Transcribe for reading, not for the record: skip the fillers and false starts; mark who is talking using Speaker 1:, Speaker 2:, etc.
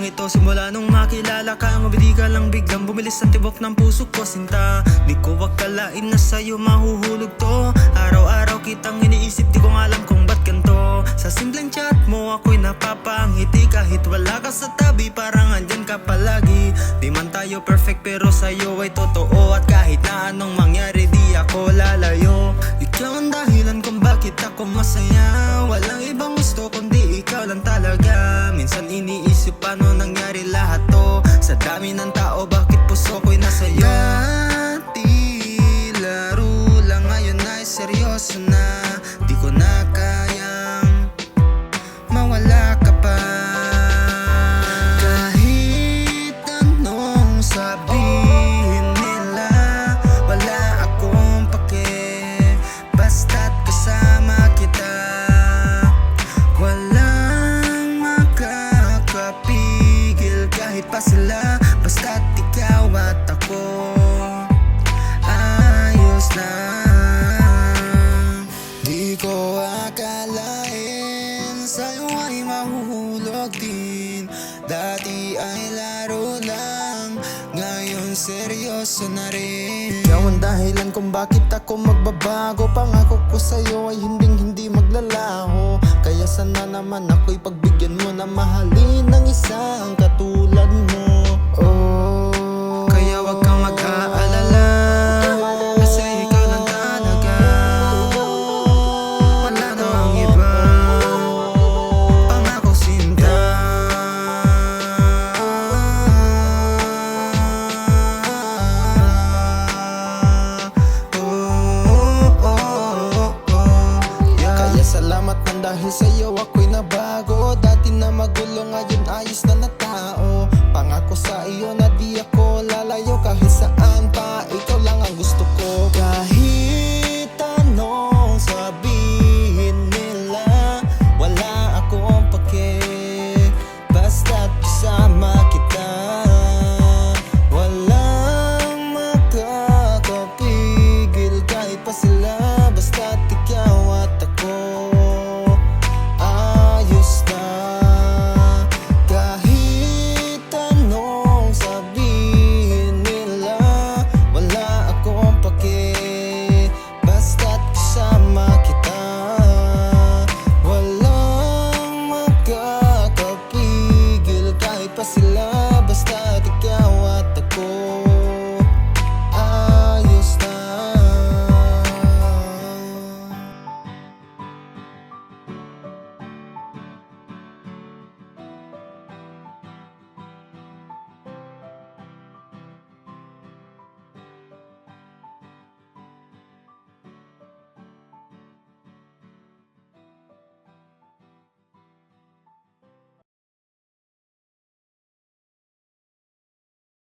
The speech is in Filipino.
Speaker 1: ito simula nung makilala ka. Ngumiti ka lang biglang bumilis ang tibok ng puso ko, sinta. Di ko akalain na sa'yo mahuhulog to. Araw-araw kitang iniisip, di ko alam kung ba't ganto. Sa simpleng chat mo ako'y napapangiti. Kahit wala ka sa tabi parang andyan ka palagi. Di man tayo perfect pero sa'yo ay totoo. At kahit na anong mangyari di ako lalayo. Ikaw ang dahilan kung bakit ako masaya. Walang ibang gusto kundi ikaw lang talaga. Minsan iniisip paano nangyari lahat to. Sa dami ng tao bakit puso ko'y nasa'yo. Dati laro lang, ngayon ay seryoso na. Di ko na kayang mawala ka pa. Kahit anong sabihin nila, wala akong pake. Basta't kasama kita, walang makakapigil kahit pa sila. Basta't ikaw at ako, ayos na. Di ko akalain sa'yo ay mahuhulog din. Dati ay laro lang, ngayon seryoso na rin. Ikaw ang dahilan kung bakit ako magbabago. Pangako ko sa'yo ay hindi maglalaho. Kaya sana naman ako'y pagbigyan mo na mahalin ng isang katulad mo. Oh, kaya wag kang mag-aalala, kasi ikaw lang talaga. Wala namang iba, pangako sinta. Kaya salamat man dahil sa'yo ako'y nabago. Dati na magulo, ngayon ayos na na tao. Pangako sa iyo na di ako lalayo. Kahit saan pa, ikaw lang ang gusto ko. Kahit anong sabihin nila, wala akong pake. Basta't kasama kita, walang makakapigil kahit pa sila. Basta't ikaw at ako, ayos na. Kahit anong sabihin nila, wala akong pake. Basta't kasama kita, walang makakapigil kahit pa sila.